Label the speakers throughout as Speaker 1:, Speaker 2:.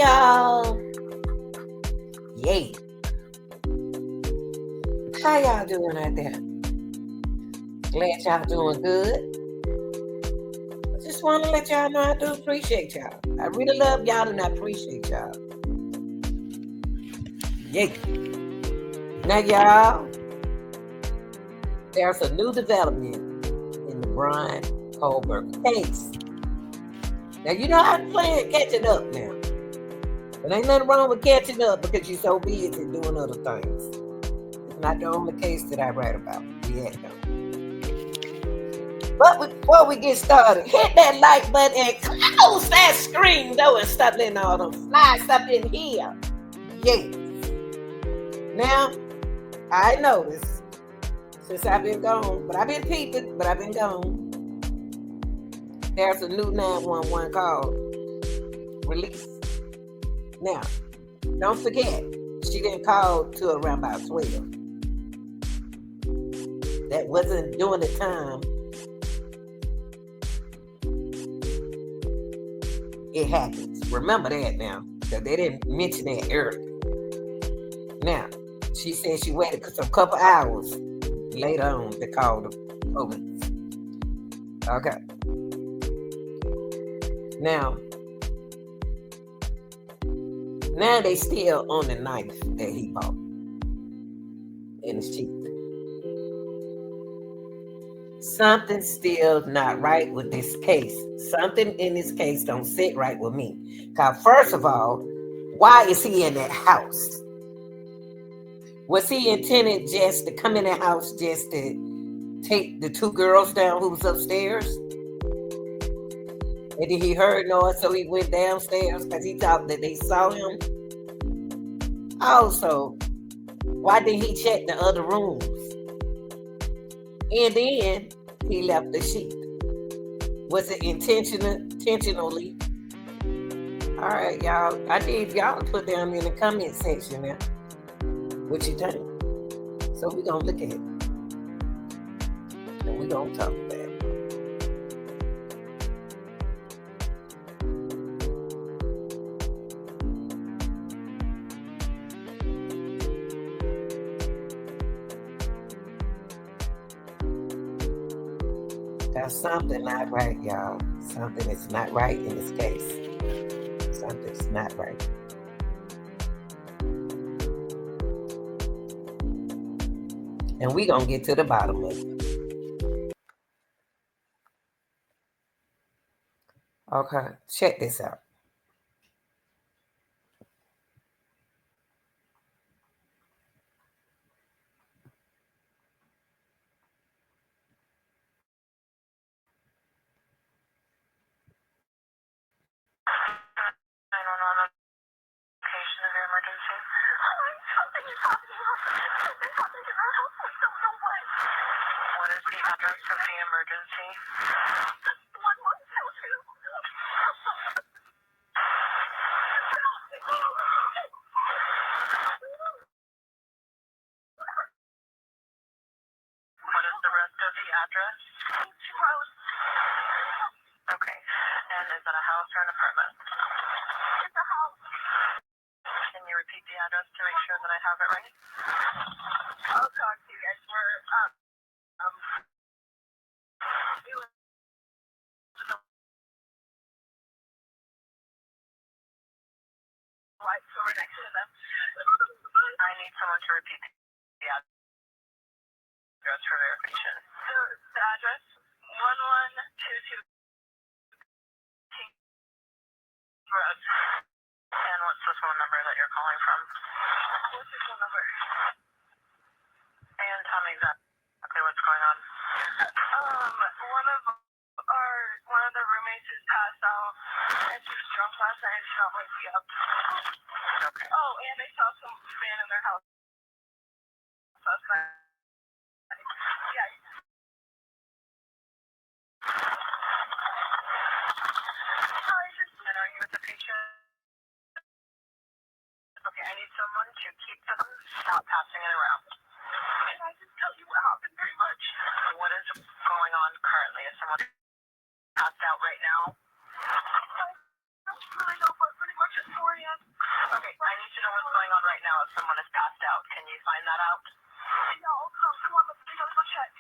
Speaker 1: y'all. Yay. How y'all doing out there? Glad y'all doing good. I just want to let y'all know I do appreciate y'all. I really love y'all and I appreciate y'all. Yay. Now, y'all, there's a new development in the Bryan Kohberger case. Now, you know I'm playing catching up now. But ain't nothing wrong with catching up because you're so busy doing other things. It's not the only case that I write about. Yeah, no. But before we get started, hit that like button and close that screen though and stop letting all them flies up in here. Yes. Now, I noticed since I've been gone, but I've been peeping, but I've been gone. There's a new 911 call release. Now, don't forget, she didn't call till around about 12. That wasn't during the time it happens. Remember that now, because they didn't mention that earlier. Now, she said she waited some couple hours later on to call the police. Okay. Now they still on the knife that he bought in his teeth. Something's still not right with this case. Something in this case don't sit right with me. Because first of all, why is he in that house? Was he intended just to come in the house just to take the two girls down who was upstairs? And then he heard noise, so he went downstairs because he thought that they saw him. Also, why didn't he check the other rooms? And then he left the sheet. Was it intentionally? All right, y'all. I need y'all to put down in the comment section now what you think. So we're going to look at it. And we're going to talk about it. There's something not right, y'all. Something is not right in this case. Something's not right. And we're going to get to the bottom of it. Okay, check this out. right now if someone is passed out. Can you find that out? No. Come on, let's go check.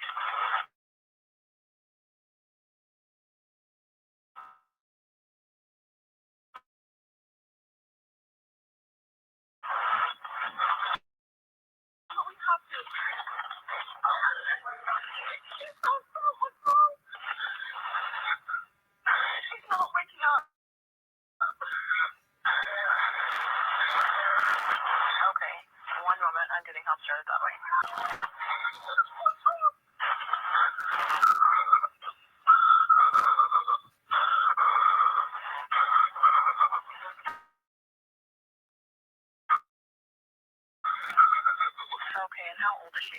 Speaker 1: We have to. She's not waking up. Okay, one moment. I'm getting help started that way. Okay, and how old is she?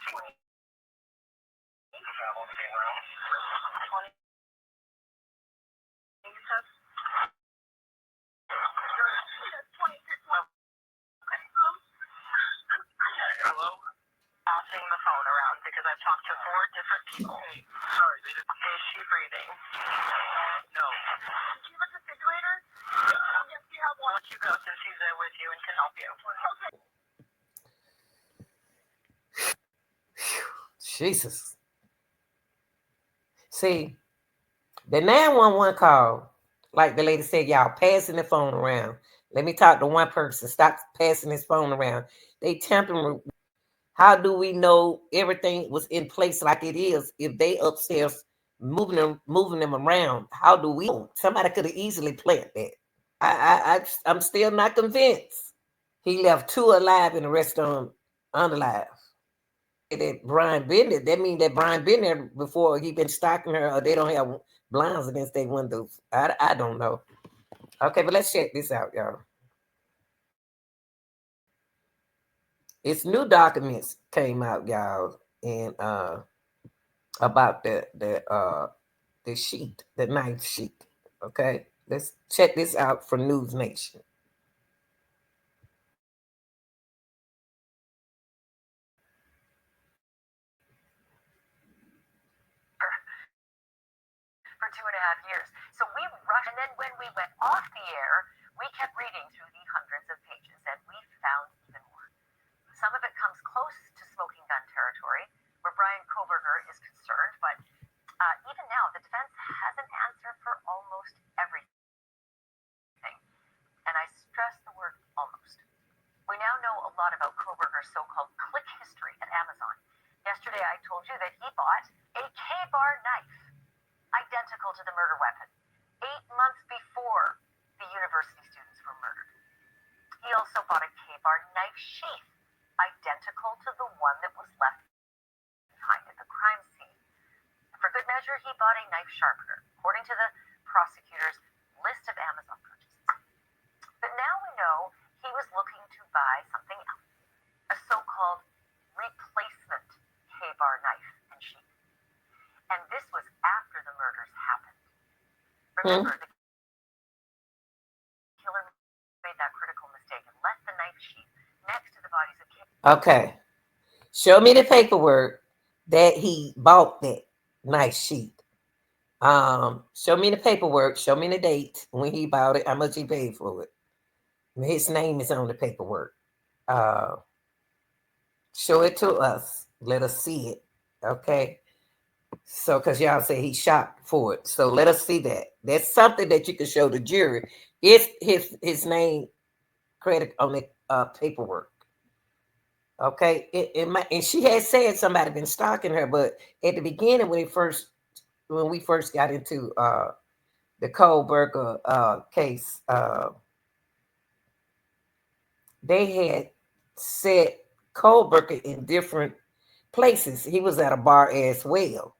Speaker 1: 20. 20. You said? Hello? Passing the phone around because I've talked to 4 different people. Hey, sorry, is she breathing? No. Do you have a defibrillator? Yes, we have one. Why don't you go since she's there with you and can help you? Jesus. See, the 911 call, like the lady said, y'all passing the phone around. Let me talk to one person. Stop passing this phone around. They tampering. How do we know everything was in place like it is if they upstairs moving them around? How do we know? Somebody could have easily planned that. I'm still not convinced. He left 2 alive and the rest of them unalive. That Bryan been there, that means that Bryan been there before. He been stalking her, or they don't have blinds against their windows. I don't know. Okay, but let's check this out, y'all. It's new documents came out, y'all, and about the sheet, the knife sheet. Okay, let's check this out for News Nation. For 2.5 years. So we rushed, and then when we went off the air, we kept reading through the hundreds of pages, and we found even more. Some of it comes close to smoking gun territory, where Bryan Kohberger is concerned, but even now, the defense has an answer for almost everything. And I stress the word almost. We now know a lot about Kohberger's so-called click history at Amazon. Yesterday, I told you that he bought a K-bar knife, identical to the murder weapon, 8 months before the university students were murdered. He also bought a K-bar knife sheath, identical to the one that was left behind at the crime scene. For good measure, he bought a knife sharpener, according to the prosecutor's list of Amazon purchases. But now we know he was looking to buy something else, a so-called replacement K-bar knife and sheath. And this was after the murders happened. Remember, the killer made that critical mistake and left the knife sheath next to the bodies of kids. Okay. Show me the paperwork that he bought that knife sheath. Show me the paperwork. Show me the date when he bought it, how much he paid for it. His name is on the paperwork. Show it to us. Let us see it. Okay. So, because y'all say he shot for it, so let us see that. That's something that you can show the jury. It's his name credit on the paperwork. Okay, and she had said somebody been stalking her, but at the beginning when we first got into the Kohberger case, they had said Kohberger in different places. He was at a bar as well.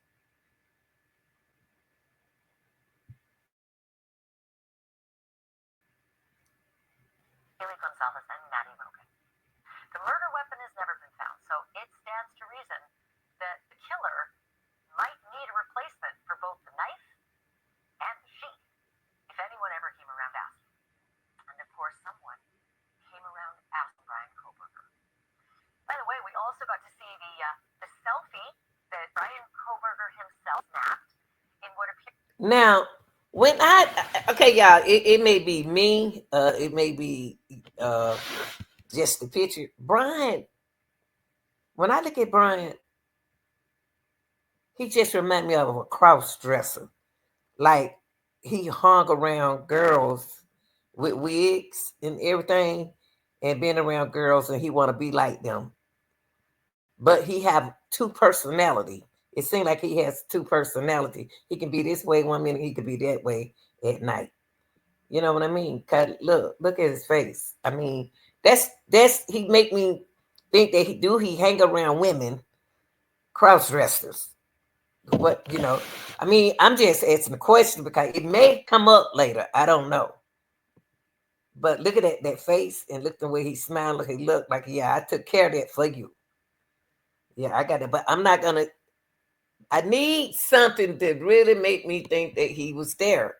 Speaker 1: The murder weapon has never been found, so it stands to reason that the killer might need a replacement for both the knife and the sheath, if anyone ever came around asking. And of course, someone came around asking Bryan Kohberger. By the way, we also got to see the selfie that Bryan Kohberger Now, when okay, y'all, it may be me, it may be uh just the picture. Bryan, when I look at Bryan, he just remind me of a cross dresser. Like he hung around girls with wigs and everything, and being around girls, and he want to be like them. But he have two personality. It seems like he has two personality. He can be this way one minute, he could be that way at night. You know what I mean? 'Cause look at his face. I mean, that's he make me think that he hang around women, cross dressers. What I mean, I'm just asking the question because it may come up later. I don't know. But look at that face and look the way he smiled. Look, he looked like, yeah, I took care of that for you. Yeah, I got it. But I'm not gonna. I need something to really make me think that he was there.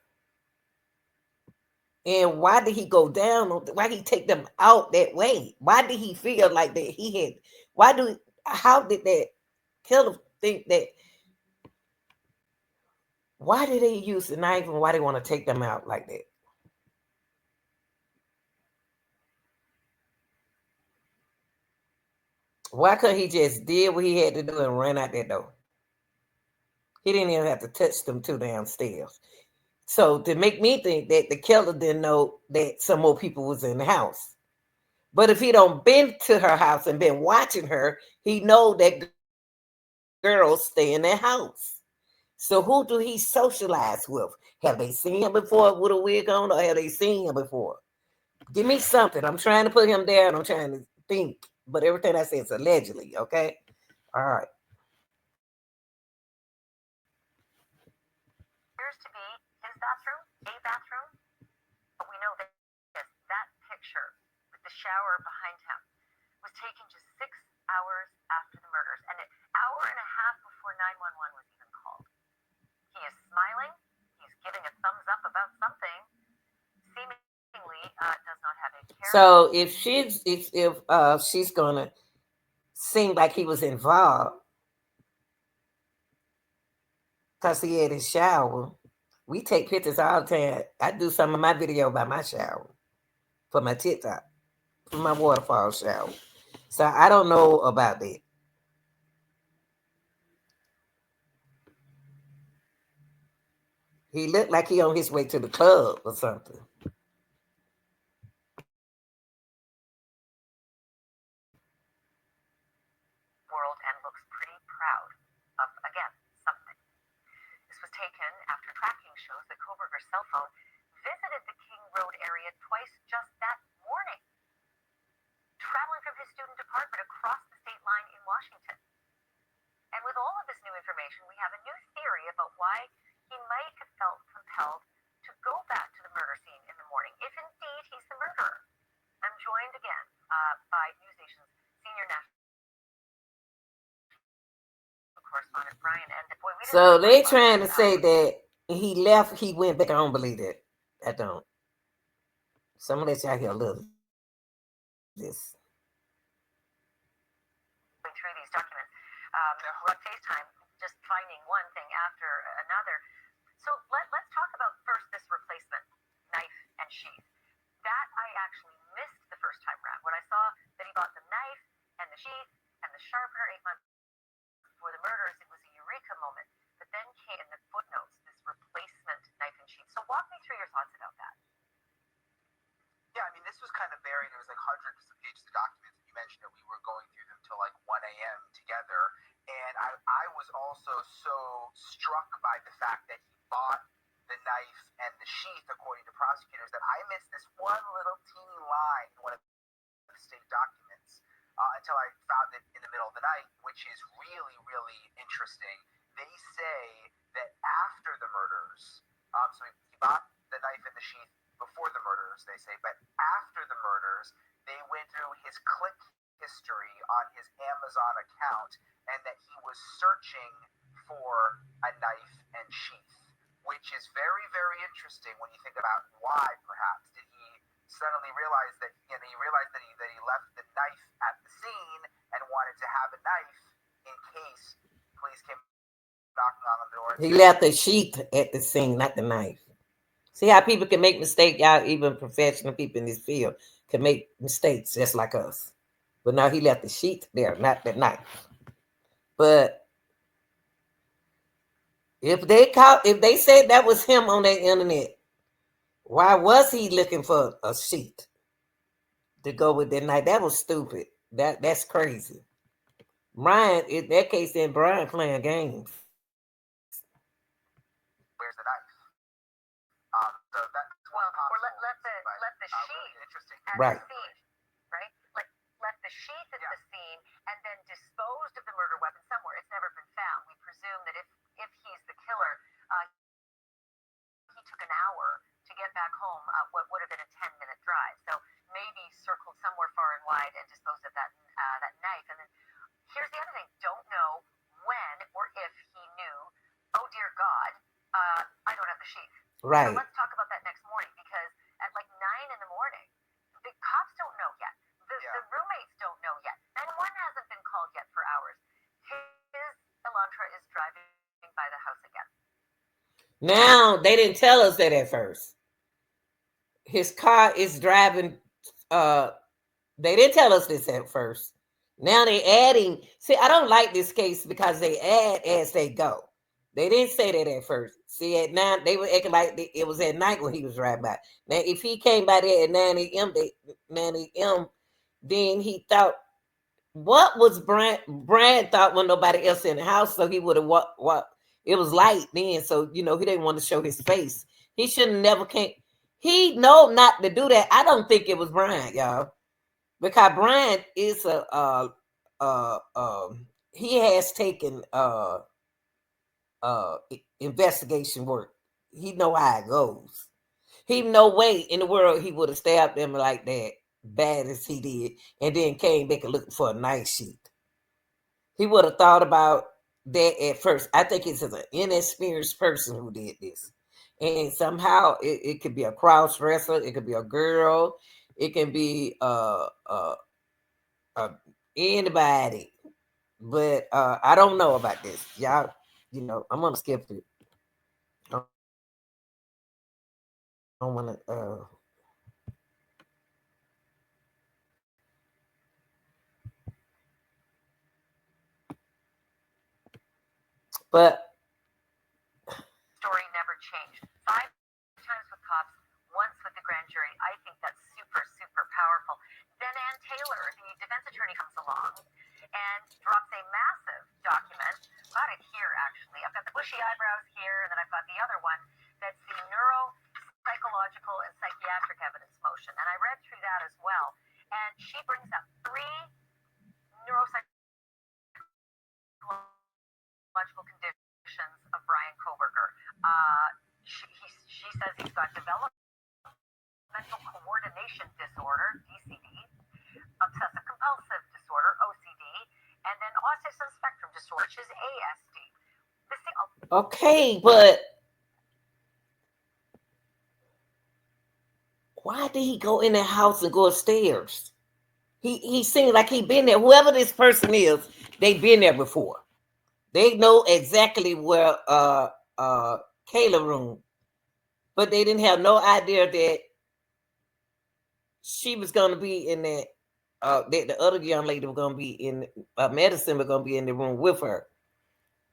Speaker 1: And why did he go down? Why did he take them out that way? Why did he feel like that he had? Why do? How did that killer think that? Why did they use the knife and why they want to take them out like that? Why couldn't he just did what he had to do and ran out that door? He didn't even have to touch them two downstairs. So to make me think that the killer didn't know that some more people was in the house. But if he don't been to her house and been watching her, he know that girls stay in their house. So who do he socialize with? Have they seen him before with a wig on, or have they seen him before? Give me something. I'm trying to put him there, and I'm trying to think. But everything I say is allegedly, okay? All right.
Speaker 2: Appears to be his bathroom, a bathroom, but we know that picture with the shower behind him was taken just 6 hours after the murders, and an hour and a half before 911 was even called. He is smiling. He's giving a thumbs up about something. Seemingly does not have a care.
Speaker 1: So if she's gonna seem like he was involved because he had his shower, we take pictures all the time. I do some of my video by my shower for my TikTok, for my waterfall shower. So I don't know about that. He looked like he on his way to the club or something.
Speaker 2: World and looks pretty proud of, again, something. This was taken after tracking shows that Kohberger's cell phone visited the King Road area twice just that morning, traveling from his student apartment across the state line in Washington. And with all of this new information, we have a new theory about why he might have felt compelled to go back to the murder scene in the morning, if indeed he's the murderer. I'm joined again by News Nation's senior national correspondent Bryan. And boy, we
Speaker 1: So they trying to say that he left, he went back. I don't believe that. I don't. So I'm gonna let y'all hear a little this.
Speaker 2: Going through these documents, we're on FaceTime, just finding one thing after another. So let's talk about first this replacement knife and sheath. That I actually missed the first time around. When I saw that he bought the knife and the sheath and the sharpener 8 months before the murders, it was a eureka moment. But then came in the footnotes this replacement knife and sheath. So walk me through your thoughts about that.
Speaker 3: Yeah, I mean, this was kind of buried. There was like hundreds of pages of documents. You mentioned that we were going through them till like 1 a.m. together. And I was also so struck by the fact that he bought the knife and the sheath, according to prosecutors, that I missed this one little teeny line in one of the state documents until I found it in the middle of the night, which is really, really interesting. They say that after the murders, so he bought the knife and the sheath before the murders, they say, but after the murders, they went through his click history on his Amazon account and that he was searching for a knife and sheath, which is very, very interesting when you think about why, perhaps, did he suddenly realize that, he realized that he left the knife at the scene and wanted to have a knife in case police came knocking on the door.
Speaker 1: He left the sheath at the scene, not the knife. See how people can make mistakes, y'all. Even professional people in this field can make mistakes just like us. But now he left the sheath there, not the knife. But if they said that was him on the internet, why was he looking for a sheet to go with that knife? That was stupid. That's crazy. Bryan, in that case, then Bryan playing games.
Speaker 3: Where's the knife? So that's one
Speaker 2: left the sheath
Speaker 3: interesting.
Speaker 2: at
Speaker 1: Right.
Speaker 2: the scene, right? Like left the sheath at the scene and then disposed of the murder weapon somewhere. It's never been found. We presume that if he's the killer, he took an hour to get back home. What would have been a 10-minute drive. So maybe circled somewhere far and wide and disposed of that knife. And then here's the other thing: don't know when or if he knew. Oh dear God, I don't have the sheath.
Speaker 1: Right.
Speaker 2: So let's talk about that next morning, because at like 9 in the morning, the cops don't know yet. The roommates don't know yet. And one hasn't been called yet for hours. His Elantra is driving by the house again.
Speaker 1: Now, they didn't tell us that at first. His car is driving. They didn't tell us this at first. Now they adding. See, I don't like this case because they add as they go. They didn't say that at first. See, at 9, they were acting like it was at night when he was driving by. Now, if he came by there at 9 a.m., then he thought, what was Bryan? Bryan thought when nobody else in the house, so he would have what? It was light then, so he didn't want to show his face. He should have never came. He know not to do that. I don't think it was Bryan, y'all, because Bryan is he has taken investigation work. He know how it goes. He no way in the world he would have stabbed them like that bad as he did and then came back and looking for a nice sheet. He would have thought about that at first. I think it's an inexperienced person who did this. And somehow it could be a cross wrestler, it could be a girl, it can be anybody. But I don't know about this. Y'all, I'm gonna skip it. I don't wanna but
Speaker 2: Story never changed. 5 times with cops, once with the grand jury. I think that's super, super powerful. Then Ann Taylor, the defense attorney, comes along and drops a massive document. I've got it here, actually. I've got the bushy eyebrows here, and then I've got the other one that's the neuropsychological and psychiatric evidence motion. And I read through that as well. And she brings up 3 neuropsychological conditions of Bryan Kohberger. She says he's got developmental coordination disorder, DCD, obsessive compulsive disorder, OCD, and then autism spectrum disorder, which is ASD.
Speaker 1: Okay, but why did he go in the house and go upstairs? He seemed like he been there. Whoever this person is, they've been there before. They know exactly where Kayla room, but they didn't have no idea that she was going to be in that. The other young lady was going to be in medicine. Was going to be in the room with her.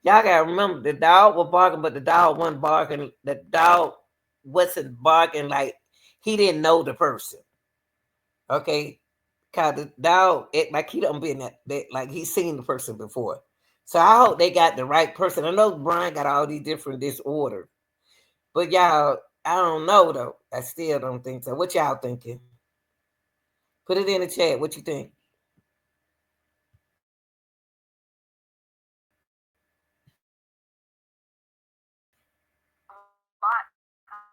Speaker 1: Y'all gotta remember the dog was barking, but the dog wasn't barking. The dog wasn't barking like he didn't know the person. Okay, cause the dog like he don't been that like he's seen the person before. So I hope they got the right person. I know Bryan got all these different disorders, but y'all, I don't know though. I still don't think so. What y'all thinking? Put it in the chat. What you think?
Speaker 2: Lot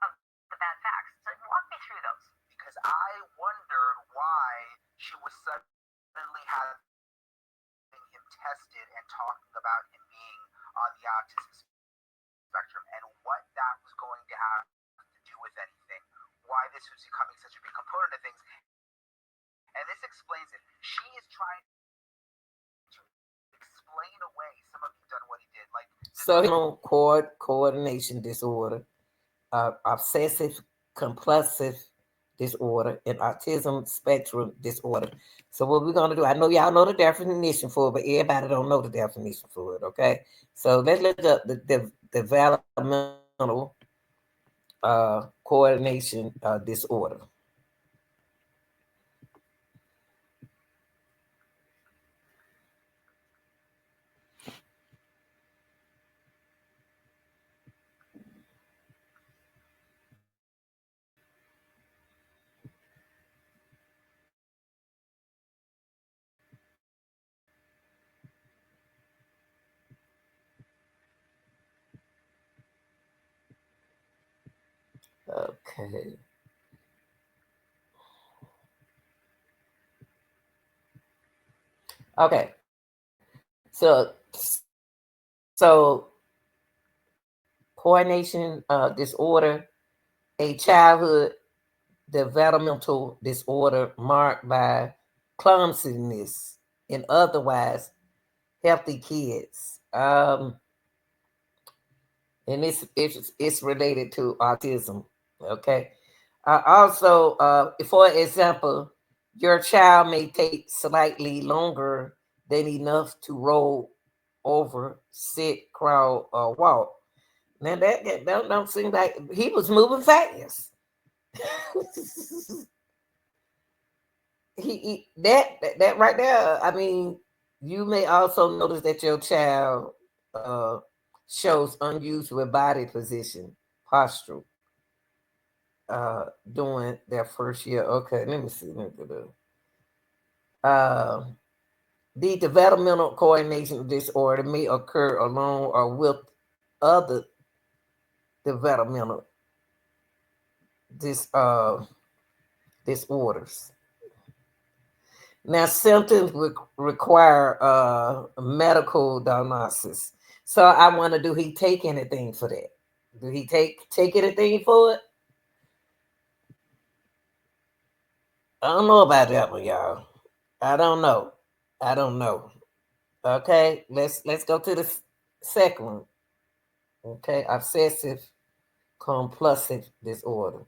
Speaker 2: of the bad facts. So walk me through those.
Speaker 3: Because I wondered why she was suddenly having him tested and talking about him being on the autism spectrum and what that was going to have to do with anything. Why this was becoming such a big component of things. And this explains it. She is trying to explain away some of he's done what he did. Like
Speaker 1: So coordination disorder, obsessive compulsive disorder, and autism spectrum disorder. So what we're gonna do, I know y'all know the definition for it, but everybody don't know the definition for it. Okay, so let's look up the developmental coordination disorder. Okay. Okay. So coordination disorder, a childhood developmental disorder marked by clumsiness in otherwise healthy kids. And it's related to autism. Okay. Also, for example, your child may take slightly longer than enough to roll over, sit, crawl, or walk. Now that don't seem like he was moving fast. That right there. I mean, you may also notice that your child uh, shows unusual body position, posture, during their first year. Okay, let me see. Uh, the developmental coordination disorder may occur alone or with other developmental dis, uh, disorders. Now, symptoms require medical diagnosis. So I wonder, do he take anything for that? Do he take anything for it? I don't know about that one, y'all. I don't know. I don't know. Okay, let's go to the second one. Okay, obsessive compulsive disorder.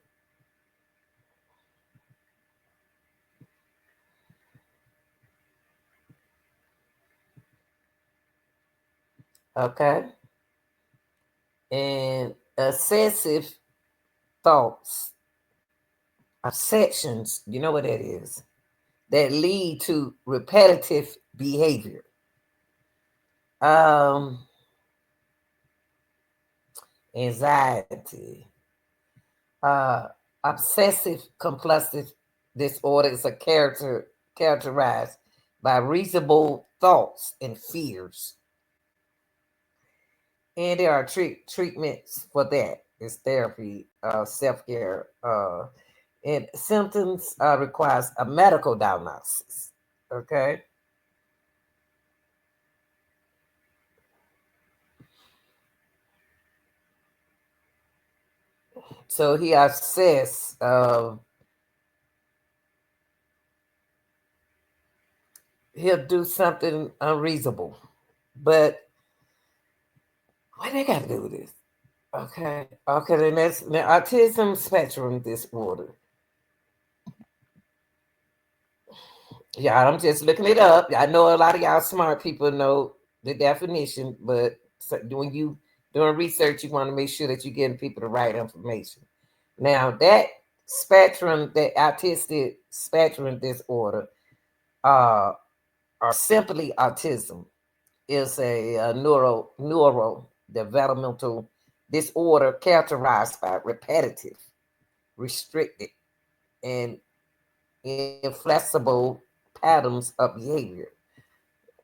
Speaker 1: Okay, and obsessive thoughts, obsessions. You know what that is? That lead to repetitive behavior. Um, Anxiety. Uh, Obsessive compulsive disorder is a characterized by reasonable thoughts and fears, and there are treatments for that. It's therapy, self care, and symptoms requires a medical diagnosis. Okay, so he assess he'll do something unreasonable, but what they got to do with this? Okay, then that's the autism spectrum disorder. Yeah, I'm just looking it up. I know a lot of y'all smart people know the definition, but when you doing research, you want to make sure that you're getting people the right information. Now, that spectrum, that autistic spectrum disorder, uh, or simply autism, is a neuro developmental disorder characterized by repetitive, restricted, and inflexible patterns of behavior.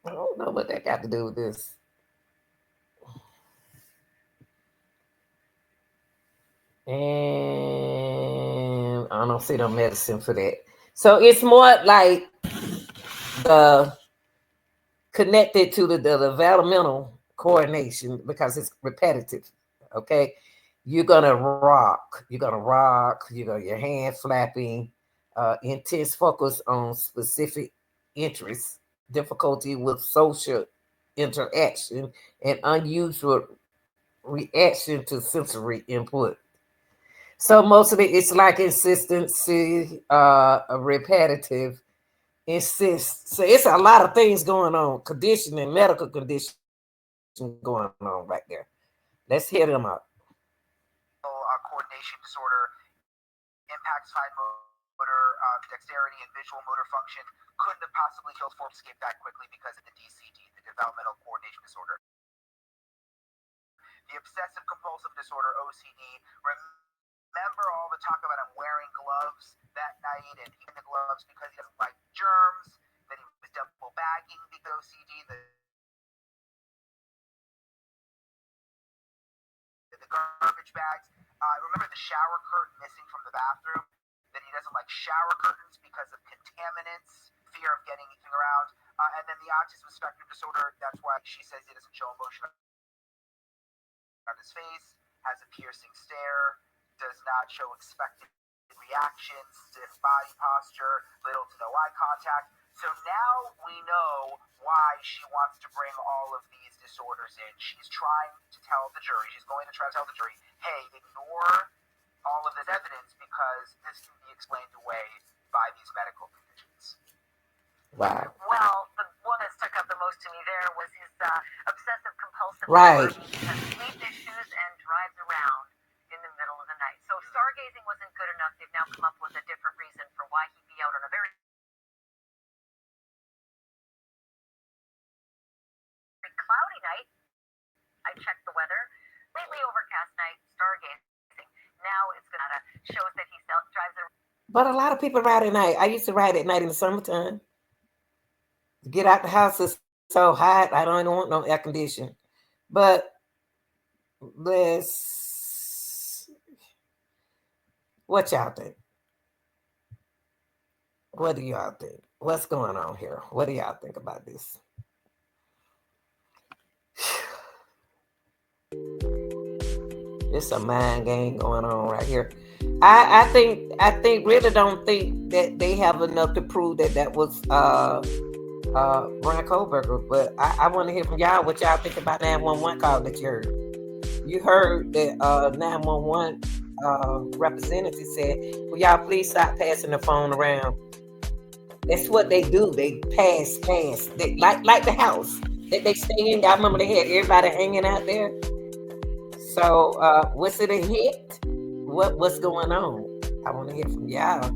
Speaker 1: I don't know what that got to do with this. And I don't see no medicine for that. So it's more like the connected to the developmental coordination because it's repetitive. Okay. Your hand flapping, intense focus on specific interests, difficulty with social interaction, and unusual reaction to sensory input. So most of it's like insistency, a repetitive insist. So it's a lot of things going on, conditioning, medical condition going on right there. Let's hear them out.
Speaker 3: Coordination disorder impacts fine motor dexterity and visual motor function. Couldn't have possibly killed Escape that quickly because of the DCD, the developmental coordination disorder. The obsessive compulsive disorder, OCD. Remember all the talk about him wearing gloves that night and eating the gloves because he doesn't like germs, that he was double bagging because OCD, the garbage bags. Remember the shower curtain missing from the bathroom? That he doesn't like shower curtains because of contaminants, fear of getting anything around. And then the autism spectrum disorder, that's why she says he doesn't show emotion on his face, has a piercing stare, does not show expected reactions, stiff body posture, little to no eye contact. So now we know why she wants to bring all of these disorders in. She's trying to tell the jury, she's going to try to tell the jury, hey, ignore all of this evidence because this can be explained away by these medical conditions.
Speaker 1: Wow.
Speaker 2: Well, the one that stuck out the most to me there was his obsessive compulsive
Speaker 1: Right.
Speaker 2: disorder. He has sleep issues and drives around in the middle of the night. So stargazing wasn't good enough. They've now come up with a different reason for why he'd be out on a very cloudy night. I checked the weather. Lately overcast night, stargazing. Now it's going to shows that he drives around.
Speaker 1: But a lot of people ride at night. I used to ride at night in the summertime. Get out the house, it's so hot. I don't want no air conditioning. But what y'all think? What do y'all think? What's going on here? What do y'all think about this? It's a mind game going on right here. I think really don't think that they have enough to prove that was Bryan Kohberger, but I want to hear from y'all what y'all think about 911 call that you heard. You heard that 911 representative said, "Well, y'all please stop passing the phone around." That's what they do. They pass. They, like the house that they stay in. Y'all remember they had everybody hanging out there. So was it a hit? What's going on? I want to hear from y'all.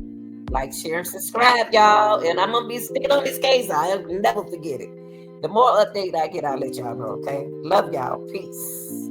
Speaker 1: Like, share, and subscribe, y'all. And I'm gonna be still on this case. I'll never forget it. The more update I get, I'll let y'all know. Okay. Love y'all. Peace.